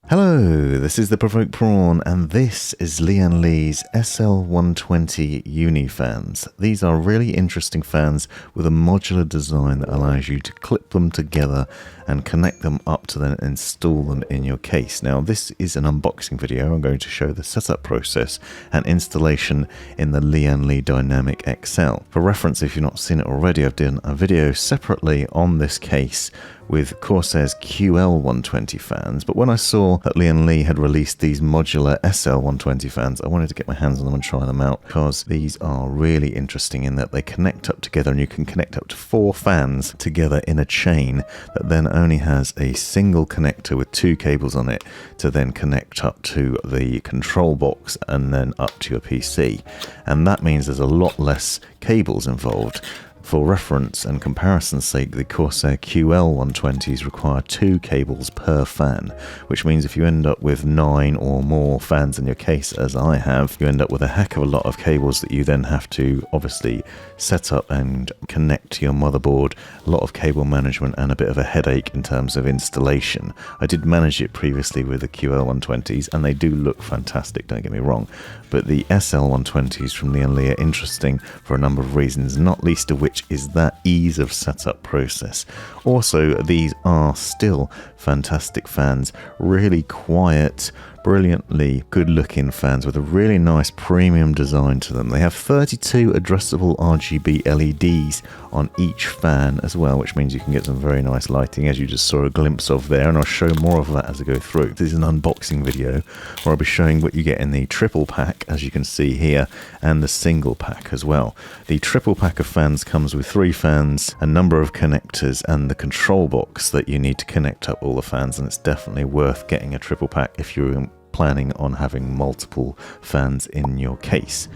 Hello, this is the Provoked Prawn, and this is Lian Li's SL120 Uni Fans. These are really interesting fans with a modular design that allows you to clip them together and connect them up to then install them in your case. Now, this is an unboxing video. I'm going to show the setup process and installation in the Lian Li Dynamic XL. For reference, if you've not seen it already, I've done a video separately on this case with Corsair's QL120 fans, but when I saw that Lian Li had released these modular SL120 fans, I wanted to get my hands on them and try them out because these are really interesting in that they connect up together, and you can connect up to 4 fans together in a chain that then only has a single connector with 2 cables on it to then connect up to the control box and then up to your PC. And that means there's a lot less cables involved. For reference and comparison's sake, the Corsair QL120s require 2 cables per fan, which means if you end up with 9 or more fans in your case, as I have, you end up with a heck of a lot of cables that you then have to obviously set up and connect to your motherboard, a lot of cable management and a bit of a headache in terms of installation. I did manage it previously with the QL120s and they do look fantastic, don't get me wrong, but the SL120s from Lian Li are interesting for a number of reasons, not least of which is that ease of setup process. Also, these are still fantastic fans, really quiet, brilliantly good looking fans with a really nice premium design to them. They have 32 addressable RGB LEDs on each fan as well, which means you can get some very nice lighting, as you just saw a glimpse of there, and I'll show more of that as I go through. This is an unboxing video where I'll be showing what you get in the triple pack, as you can see here, and the single pack as well. The triple pack of fans comes with 3 fans, a number of connectors, and the control box that you need to connect up all the fans, and it's definitely worth getting a triple pack if you're planning on having multiple fans in your case.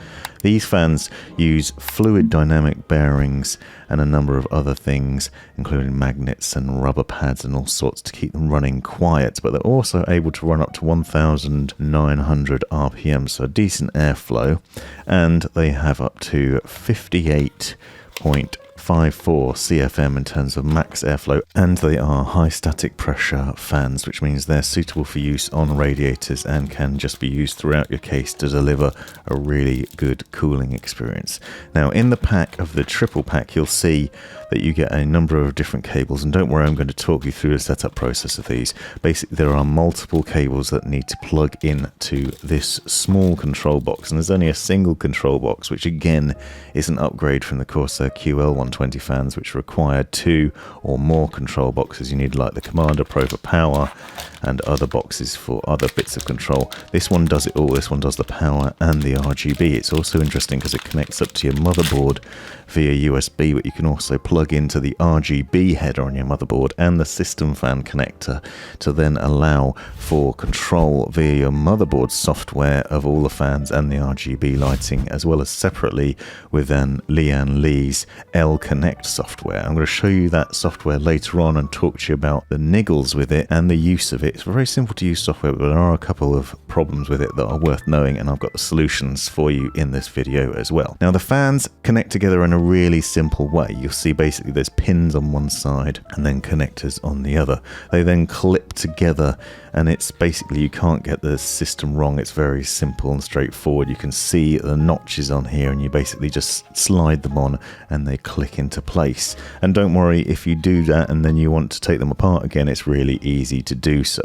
These fans use fluid dynamic bearings and a number of other things, including magnets and rubber pads and all sorts to keep them running quiet, but they're also able to run up to 1900 RPM, so decent airflow, and they have up to 58.54 CFM in terms of max airflow, and they are high static pressure fans, which means they're suitable for use on radiators and can just be used throughout your case to deliver a really good cooling experience. Now, in the pack of the triple pack, you'll see that you get a number of different cables, and don't worry, I'm going to talk you through the setup process of these. Basically, there are multiple cables that need to plug in to this small control box, and there's only a single control box, which again is an upgrade from the Corsair QL120 fans, which required 2 or more control boxes. You need like the Commander Pro for power and other boxes for other bits of control. This one does it all. This one does the power and the RGB. It's also interesting because it connects up to your motherboard via USB, but you can also plug into the RGB header on your motherboard and the system fan connector to then allow for control via your motherboard software of all the fans and the RGB lighting, as well as separately with an Lian Li's L Connect software. I'm going to show you that software later on and talk to you about the niggles with it and the use of it. It's very simple to use software, but there are a couple of problems with it that are worth knowing, and I've got the solutions for you in this video as well. Now, the fans connect together in a really simple way. You'll see basically there's pins on one side and then connectors on the other. They then clip together, and it's basically, you can't get the system wrong. It's very simple and straightforward. You can see the notches on here, and you basically just slide them on and they click into place. And don't worry, if you do that and then you want to take them apart again, it's really easy to do so.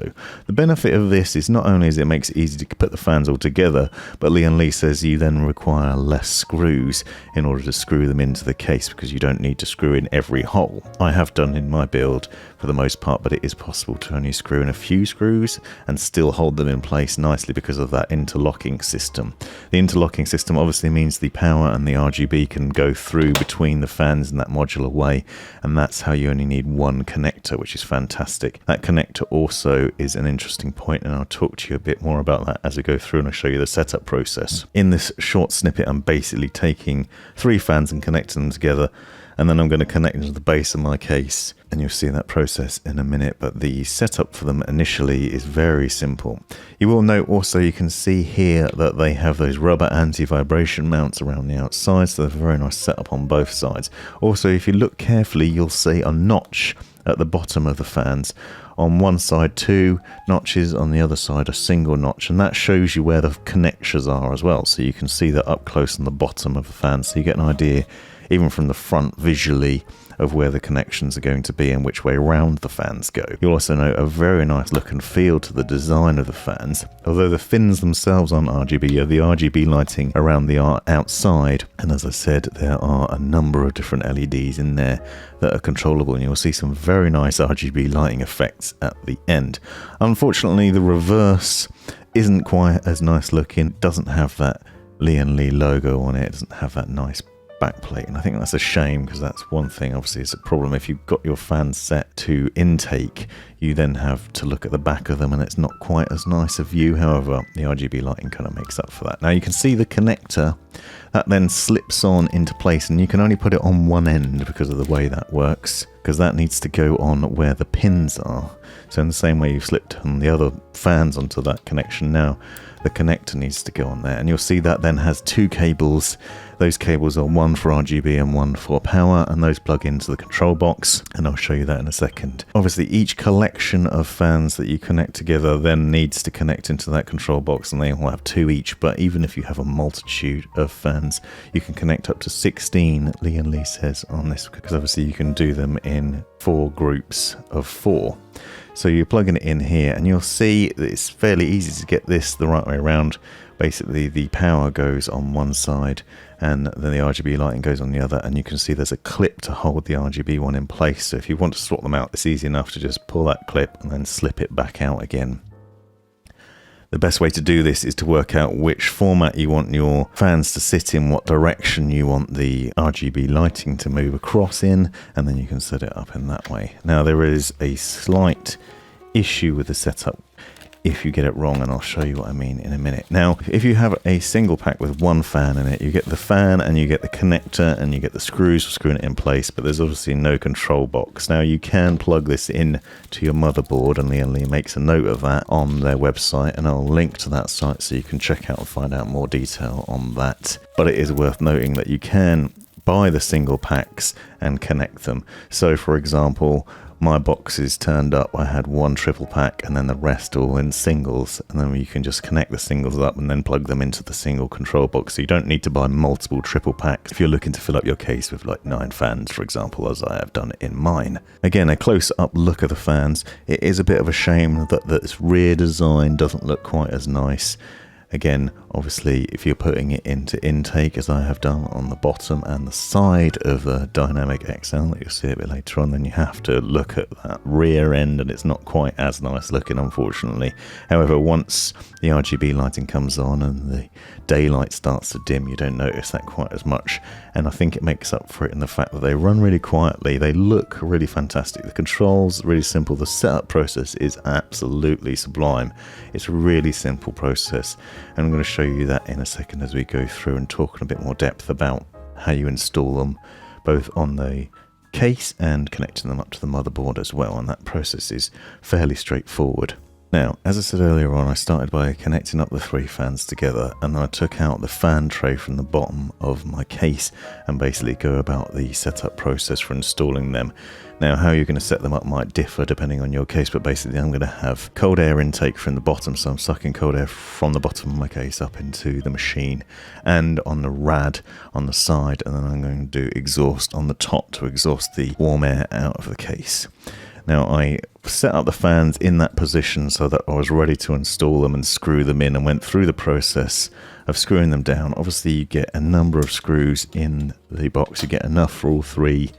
The benefit of this is not only is it makes it easy to put the fans all together, but Lian Li says you then require less screws in order to screw them into the case, because you don't need to screw in every hole. I have done in my build for the most part, but it is possible to only screw in a few screws and still hold them in place nicely because of that interlocking system. The interlocking system obviously means the power and the RGB can go through between the fans in that modular way, and that's how you only need one connector, which is fantastic. That connector also is an interesting point, and I'll talk to you a bit more about that as we go through and I'll show you the setup process. In this short snippet, I'm basically taking 3 fans and connecting them together, and then I'm going to connect them to the base of my case, and you'll see that process in a minute. But the setup for them initially is very simple. You will note also you can see here that they have those rubber anti-vibration mounts around the outside, so they're a very nice setup on both sides. Also, if you look carefully, you'll see a notch at the bottom of the fans. On one side 2 notches, on the other side a single notch, and that shows you where the connectors are as well, so you can see that up close on the bottom of the fan, so you get an idea even from the front visually of where the connections are going to be and which way around the fans go. You'll also note a very nice look and feel to the design of the fans. Although the fins themselves aren't RGB, you have the RGB lighting around the outside, and as I said, there are a number of different LEDs in there that are controllable, and you'll see some very nice RGB lighting effects at the end. Unfortunately, the reverse isn't quite as nice looking. It doesn't have that Lian Li logo on it. It doesn't have that nice backplate, and I think that's a shame, because that's one thing obviously it's a problem. If you've got your fans set to intake, you then have to look at the back of them and it's not quite as nice a view. However, the RGB lighting kind of makes up for that. Now you can see the connector that then slips on into place, and you can only put it on one end because of the way that works, because that needs to go on where the pins are. So in the same way you've slipped on the other fans onto that connection, now the connector needs to go on there, and you'll see that then has 2 cables. Those cables are one for RGB and one for power, and those plug into the control box, and I'll show you that in a second. Obviously each collection of fans that you connect together then needs to connect into that control box, and they all have 2 each, but even if you have a multitude of fans, you can connect up to 16, Lian Li says on this, because obviously you can do them in 4 groups of 4. So you're plugging it in here, and you'll see that it's fairly easy to get this the right way around. Basically the power goes on one side and then the RGB lighting goes on the other, and you can see there's a clip to hold the RGB one in place. So if you want to swap them out, it's easy enough to just pull that clip and then slip it back out again. The best way to do this is to work out which format you want your fans to sit in, what direction you want the RGB lighting to move across in, and then you can set it up in that way. Now there is a slight issue with the setup if you get it wrong, and I'll show you what I mean in a minute. Now, if you have a single pack with one fan in it, you get the fan and you get the connector and you get the screws for screwing it in place, but there's obviously no control box. Now, you can plug this in to your motherboard, and Lian Li makes a note of that on their website, and I'll link to that site so you can check out and find out more detail on that. But it is worth noting that you can buy the single packs and connect them. So, for example, my boxes turned up, I had 1 triple pack and then the rest all in singles, and then you can just connect the singles up and then plug them into the single control box. So you don't need to buy multiple triple packs if you're looking to fill up your case with like 9 fans, for example, as I have done in mine. Again, a close-up look of the fans. It is a bit of a shame that this rear design doesn't look quite as nice. Again, obviously, if you're putting it into intake, as I have done on the bottom and the side of the Dynamic XL, that you'll see a bit later on, then you have to look at that rear end, and it's not quite as nice looking, unfortunately. However, once the RGB lighting comes on and the daylight starts to dim, you don't notice that quite as much, and I think it makes up for it in the fact that they run really quietly. They look really fantastic. The controls are really simple. The setup process is absolutely sublime. It's a really simple process, and I'm going to show you that in a second as we go through and talk in a bit more depth about how you install them, both on the case and connecting them up to the motherboard as well, and that process is fairly straightforward. Now, as I said earlier on, I started by connecting up the 3 fans together, and then I took out the fan tray from the bottom of my case and basically go about the setup process for installing them. Now, how you're going to set them up might differ depending on your case, but basically I'm going to have cold air intake from the bottom, so I'm sucking cold air from the bottom of my case up into the machine, and on the rad on the side, and then I'm going to do exhaust on the top to exhaust the warm air out of the case. Now, I set up the fans in that position so that I was ready to install them and screw them in, and went through the process of screwing them down. Obviously, you get a number of screws in the box. You get enough for all 3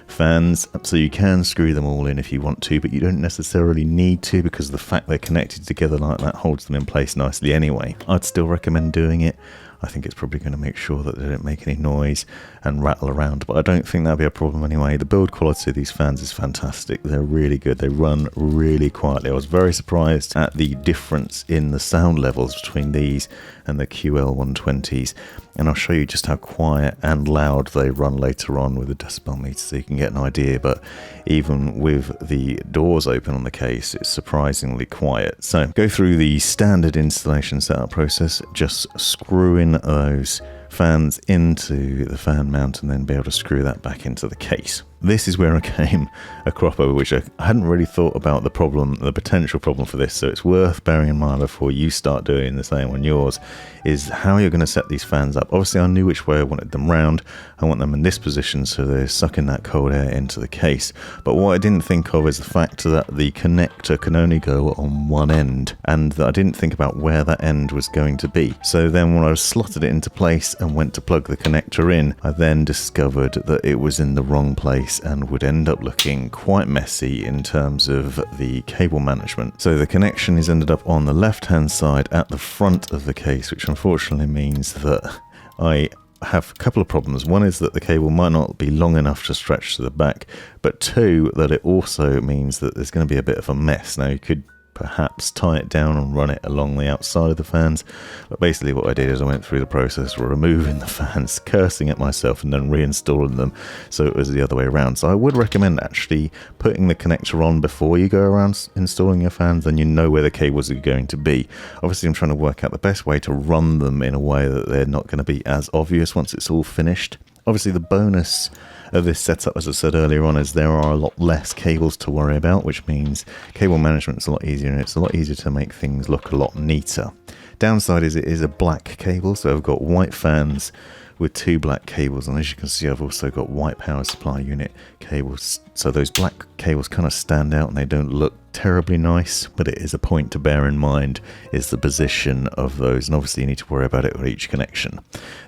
fans, so you can screw them all in if you want to, but you don't necessarily need to, because the fact they're connected together like that holds them in place nicely anyway. I'd still recommend doing it. I think it's probably going to make sure that they don't make any noise and rattle around, but I don't think that'll be a problem anyway. The build quality of these fans is fantastic. They're really good. They run really quietly. I was very surprised at the difference in the sound levels between these and the QL120s. and I'll show you just how quiet and loud they run later on with the decibel meter so you can get an idea. But even with the doors open on the case, it's surprisingly quiet. So go through the standard installation setup process, just screw in those fans into the fan mount and then be able to screw that back into the case. This is where I came a crop over, which I hadn't really thought about the potential problem for this, so it's worth bearing in mind before you start doing the same on yours, is how you're going to set these fans up. Obviously I knew which way I wanted them round. I want them in this position so they're sucking that cold air into the case. But what I didn't think of is the fact that the connector can only go on one end, and that I didn't think about where that end was going to be. So then when I slotted it into place and went to plug the connector in, I then discovered that it was in the wrong place and would end up looking quite messy in terms of the cable management. So the connection is ended up on the left hand side at the front of the case, which unfortunately means that I have a couple of problems. One is that the cable might not be long enough to stretch to the back, but two, that it also means that there's going to be a bit of a mess. Now you could perhaps tie it down and run it along the outside of the fans, but basically what I did is I went through the process of removing the fans, cursing at myself, and then reinstalling them, so it was the other way around. So I would recommend actually putting the connector on before you go around installing your fans, then you know where the cables are going to be. Obviously I'm trying to work out the best way to run them in a way that they're not going to be as obvious once it's all finished. Obviously the bonus of this setup, as I said earlier on, is there are a lot less cables to worry about, which means cable management is a lot easier, and it's a lot easier to make things look a lot neater. Downside is it is a black cable, so I've got white fans with two black cables, and as you can see I've also got white power supply unit cables, so those black cables kind of stand out and they don't look terribly nice, but it is a point to bear in mind is the position of those, and obviously you need to worry about it with each connection.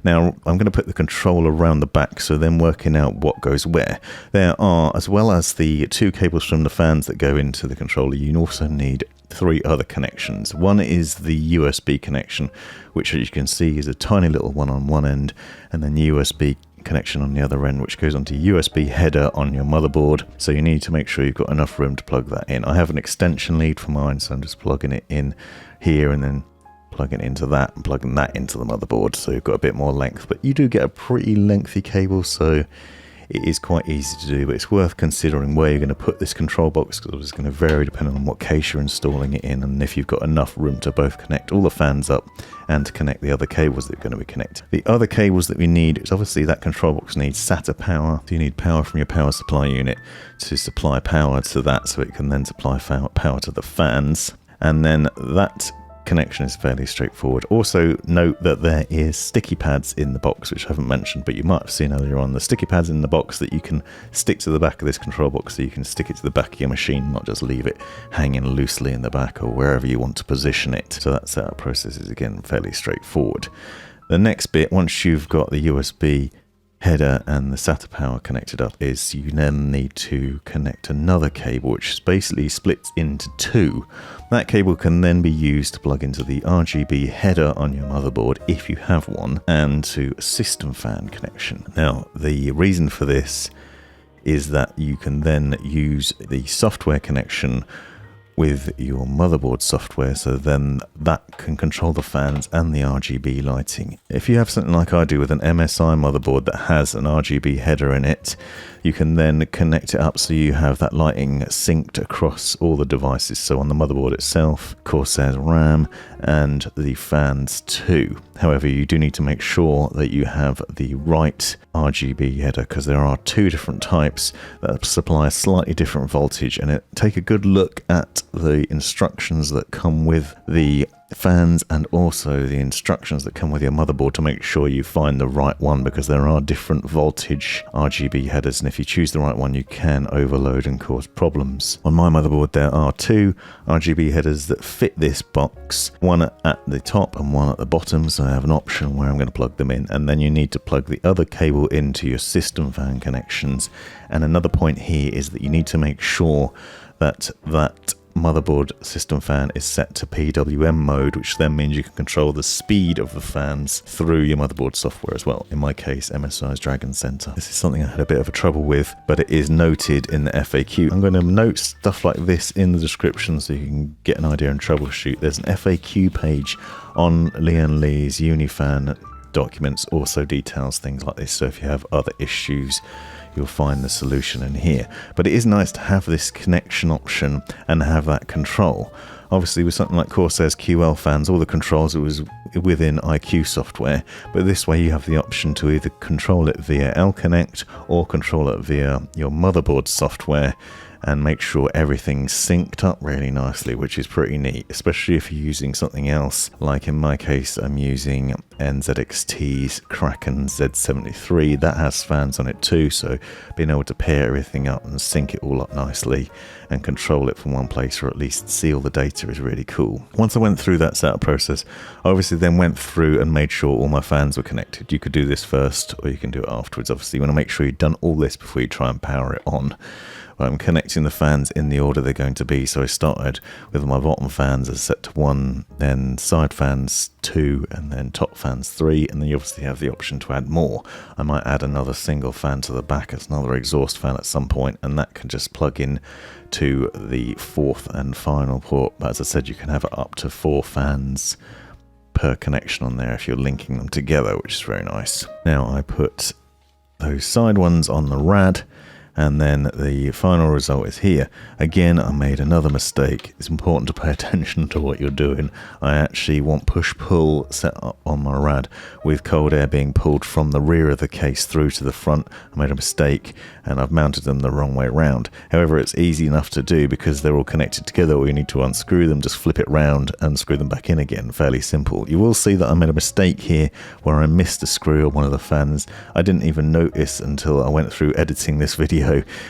Now I'm going to put the controller around the back, so then working out what goes where. There are, as well as the two cables from the fans that go into the controller, you also need three other connections. One is the USB connection, which as you can see is a tiny little one on one end, and then USB connection on the other end, which goes onto USB header on your motherboard. So you need to make sure you've got enough room to plug that in. I have an extension lead for mine, so I'm just plugging it in here and then plugging it into that and plugging that into the motherboard, so you've got a bit more length. But you do get a pretty lengthy cable, so it is quite easy to do, but it's worth considering where you're going to put this control box, because it's going to vary depending on what case you're installing it in, and if you've got enough room to both connect all the fans up and to connect the other cables that are going to be connected. The other cables that we need is obviously that control box needs SATA power, so you need power from your power supply unit to supply power to that, so it can then supply power to the fans, and then that connection is fairly straightforward. Also note that there is sticky pads in the box, which I haven't mentioned, but you might have seen earlier on, the sticky pads in the box that you can stick to the back of this control box, so you can stick it to the back of your machine, not just leave it hanging loosely in the back or wherever you want to position it. So that setup process is again fairly straightforward. The next bit, once you've got the USB header and the SATA power connected up, is you then need to connect another cable, which basically splits into two. That cable can then be used to plug into the RGB header on your motherboard if you have one, and to a system fan connection. Now the reason for this is that you can then use the software connection with your motherboard software, so then that can control the fans and the RGB lighting. If you have something like I do with an MSI motherboard that has an RGB header in it, you can then connect it up so you have that lighting synced across all the devices, so on the motherboard itself, Corsair's RAM, and the fans too. However, you do need to make sure that you have the right RGB header, because there are two different types that supply a slightly different voltage, and take a good look at the instructions that come with the fans and also the instructions that come with your motherboard to make sure you find the right one, because there are different voltage RGB headers, and if you choose the right one you can overload and cause problems. On my motherboard there are two RGB headers that fit this box, one at the top and one at the bottom, so I have an option where I'm going to plug them in, and then you need to plug the other cable into your system fan connections. And another point here is that you need to make sure that motherboard system fan is set to PWM mode, which then means you can control the speed of the fans through your motherboard software as well. In my case, MSI's Dragon Center. This is something I had a bit of a trouble with, but it is noted in the FAQ. I'm going to note stuff like this in the description so you can get an idea and troubleshoot. There's an FAQ page on Lian Li's UNI FAN documents also details things like this, so if you have other issues, you'll find the solution in here. But it is nice to have this connection option and have that control. Obviously with something like Corsair's QL fans, all the controls, it was within IQ software, but this way you have the option to either control it via L-Connect or control it via your motherboard software, and make sure everything's synced up really nicely, which is pretty neat, especially if you're using something else. Like in my case, I'm using NZXT's Kraken Z73. That has fans on it too, so being able to pair everything up and sync it all up nicely and control it from one place, or at least see all the data, is really cool. Once I went through that setup process, I obviously then went through and made sure all my fans were connected. You could do this first or you can do it afterwards. Obviously you want to make sure you've done all this before you try and power it on. I'm connecting the fans in the order they're going to be, so I started with my bottom fans as set to 1, then side fans 2, and then top fans 3, and then you obviously have the option to add more. I might add another single fan to the back as another exhaust fan at some point, and that can just plug in to the 4th and final port. But as I said, you can have up to 4 fans per connection on there if you're linking them together, which is very nice. Now I put those side ones on the rad, and then the final result is here. Again, I made another mistake. It's important to pay attention to what you're doing. I actually want push-pull set up on my rad with cold air being pulled from the rear of the case through to the front. I made a mistake and I've mounted them the wrong way around. However, it's easy enough to do because they're all connected together. All you need to unscrew them, just flip it round and screw them back in again. Fairly simple. You will see that I made a mistake here where I missed a screw on one of the fans. I didn't even notice until I went through editing this video,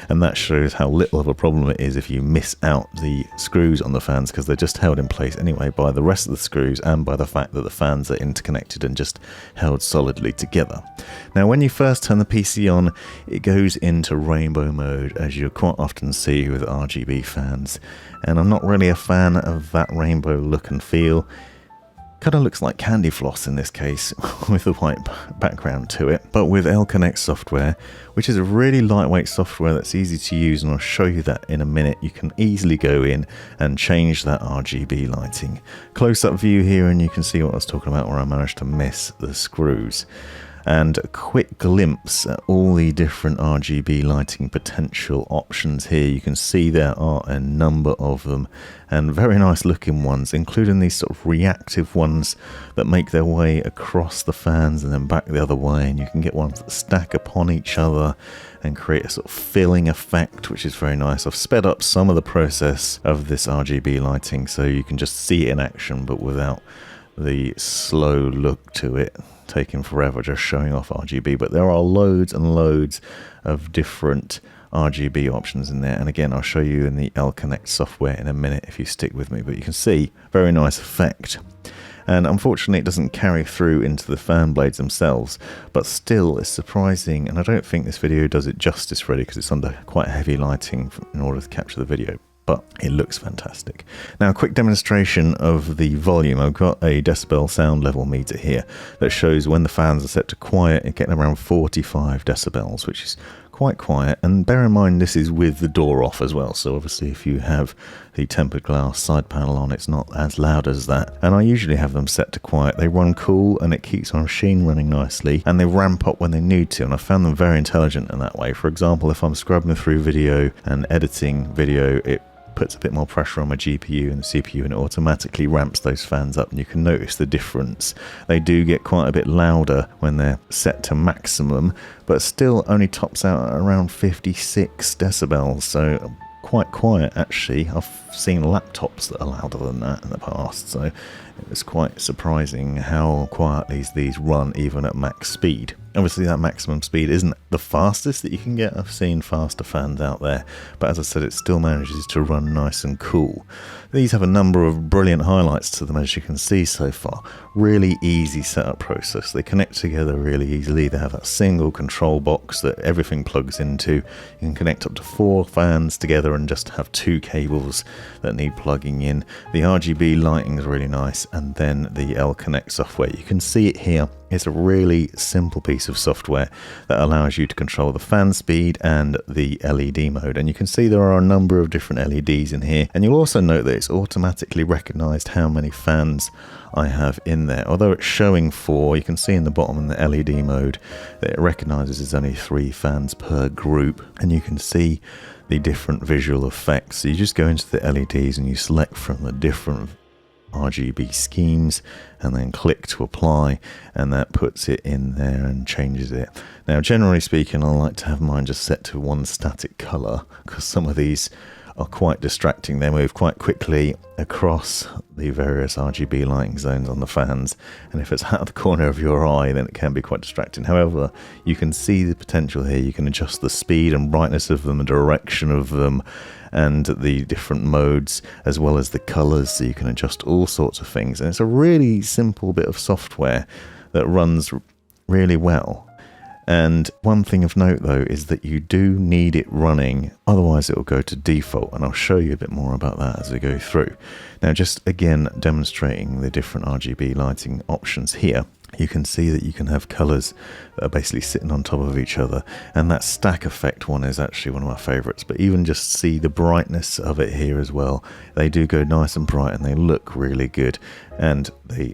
and that shows how little of a problem it is if you miss out the screws on the fans, because they're just held in place anyway by the rest of the screws and by the fact that the fans are interconnected and just held solidly together. Now when you first turn the PC on, it goes into rainbow mode, as you quite often see with RGB fans, and I'm not really a fan of that rainbow look and feel. Kind of looks like candy floss in this case with the white background to it. But with L-Connect software, which is a really lightweight software that's easy to use, and I'll show you that in a minute, you can easily go in and change that RGB lighting. Close-up view here, and you can see what I was talking about where I managed to miss the screws. And a quick glimpse at all the different RGB lighting potential options here. You can see there are a number of them, and very nice looking ones, including these sort of reactive ones that make their way across the fans and then back the other way, and you can get ones that stack upon each other and create a sort of filling effect, which is very nice. I've sped up some of the process of this RGB lighting so you can just see it in action, but without the slow look to it, taking forever just showing off RGB. But there are loads and loads of different RGB options in there, and again I'll show you in the L-Connect software in a minute if you stick with me. But you can see very nice effect, and unfortunately it doesn't carry through into the fan blades themselves, but still it's surprising, and I don't think this video does it justice really because it's under quite heavy lighting in order to capture the video, but it looks fantastic. Now a quick demonstration of the volume. I've got a decibel sound level meter here that shows when the fans are set to quiet, it's getting around 45 decibels, which is quite quiet, and bear in mind this is with the door off as well, so obviously if you have the tempered glass side panel on, it's not as loud as that. And I usually have them set to quiet. They run cool and it keeps my machine running nicely, and they ramp up when they need to, and I found them very intelligent in that way. For example, if I'm scrubbing through video and editing video, it puts a bit more pressure on my GPU and the CPU, and it automatically ramps those fans up, and you can notice the difference. They do get quite a bit louder when they're set to maximum, but still only tops out at around 56 decibels, so quite quiet actually. I've seen laptops that are louder than that in the past, so it was quite surprising how quietly these run even at max speed. Obviously that maximum speed isn't the fastest that you can get. I've seen faster fans out there, but as I said, it still manages to run nice and cool. These have a number of brilliant highlights to them, as you can see so far. Really easy setup process. They connect together really easily. They have that single control box that everything plugs into. You can connect up to 4 fans together and just have 2 cables that need plugging in. The RGB lighting is really nice, and then the L-Connect software. You can see it here It's a really simple piece of software that allows you to control the fan speed and the LED mode. And you can see there are a number of different LEDs in here. And you'll also note that it's automatically recognized how many fans I have in there. Although it's showing 4, you can see in the bottom in the LED mode that it recognizes there's only 3 fans per group. And you can see the different visual effects. So you just go into the LEDs and you select from the different RGB schemes and then click to apply, and that puts it in there and changes it. Now generally speaking, I like to have mine just set to one static color because some of these are quite distracting. They move quite quickly across the various RGB lighting zones on the fans, and if it's out of the corner of your eye then it can be quite distracting. However, you can see the potential here. You can adjust the speed and brightness of them, the direction of them, and the different modes, as well as the colors, so you can adjust all sorts of things. And it's a really simple bit of software that runs really well. And one thing of note though is that you do need it running, otherwise it will go to default, and I'll show you a bit more about that as we go through. Now just again demonstrating the different RGB lighting options here, you can see that you can have colors that are basically sitting on top of each other, and that stack effect one is actually one of my favorites. But even just see the brightness of it here as well. They do go nice and bright and they look really good, and they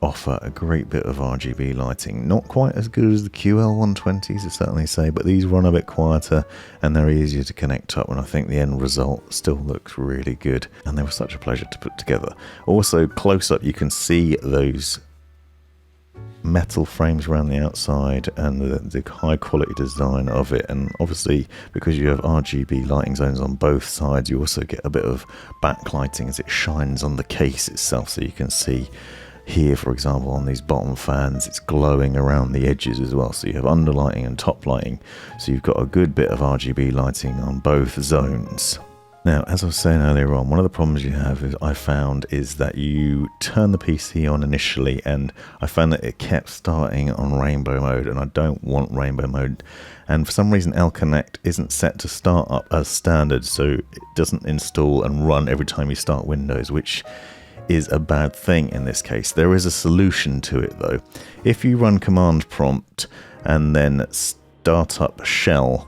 offer a great bit of RGB lighting. Not quite as good as the QL120s, I certainly say, but these run a bit quieter and they're easier to connect up, and I think the end result still looks really good, and they were such a pleasure to put together. Also close up you can see those metal frames around the outside and the high quality design of it, and obviously because you have RGB lighting zones on both sides, you also get a bit of backlighting as it shines on the case itself. So you can see here, for example, on these bottom fans, it's glowing around the edges as well. So you have underlighting and top lighting. So you've got a good bit of RGB lighting on both zones. Now, as I was saying earlier on, one of the problems you have I found is that you turn the PC on initially, and I found that it kept starting on rainbow mode, and I don't want rainbow mode. And for some reason, LConnect isn't set to start up as standard, so it doesn't install and run every time you start Windows, which is a bad thing in this case. There is a solution to it though. If you run command prompt and then start up shell,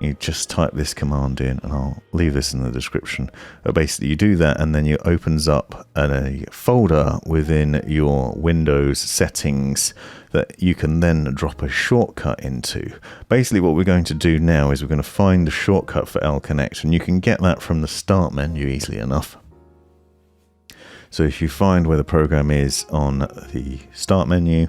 you just type this command in, and I'll leave this in the description. But basically you do that, and then it opens up a folder within your Windows settings that you can then drop a shortcut into. Basically what we're going to do now is we're going to find the shortcut for LConnect, and you can get that from the start menu easily enough. So if you find where the program is on the start menu,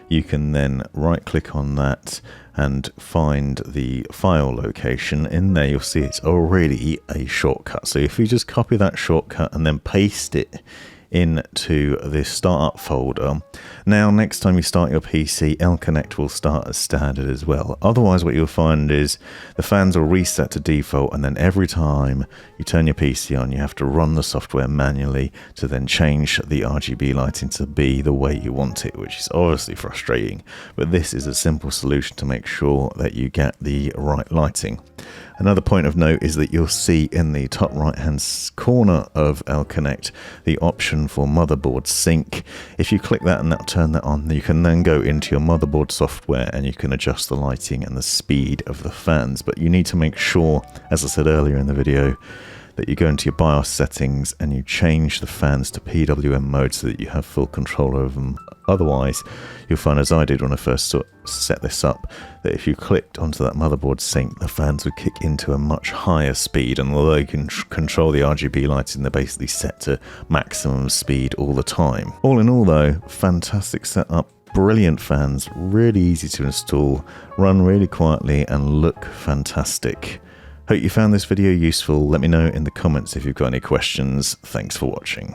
you can then right click on that and find the file location. In there you'll see it's already a shortcut. So if you just copy that shortcut and then paste it into the startup folder, now next time you start your PC, LConnect will start as standard as well. Otherwise what you'll find is the fans will reset to default, and then every time you turn your PC on you have to run the software manually to then change the RGB lighting to be the way you want it, which is obviously frustrating, but this is a simple solution to make sure that you get the right lighting. Another point of note is that you'll see in the top right hand corner of LConnect the option for motherboard sync. If you click that and that'll turn that on, you can then go into your motherboard software and you can adjust the lighting and the speed of the fans. But you need to make sure, as I said earlier in the video, that you go into your BIOS settings and you change the fans to PWM mode so that you have full control over them. Otherwise, you'll find, as I did when I first set this up, that if you clicked onto that motherboard sync, the fans would kick into a much higher speed, and although you can control the RGB lighting, they're basically set to maximum speed all the time. All in all though, fantastic setup, brilliant fans, really easy to install, run really quietly and look fantastic. Hope you found this video useful. Let me know in the comments if you've got any questions. Thanks for watching.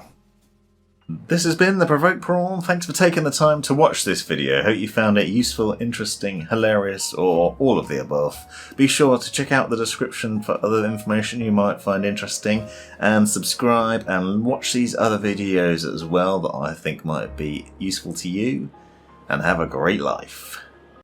This has been the Provoked Prawn. Thanks for taking the time to watch this video. Hope you found it useful, interesting, hilarious, or all of the above. Be sure to check out the description for other information you might find interesting, and subscribe and watch these other videos as well that I think might be useful to you, and have a great life.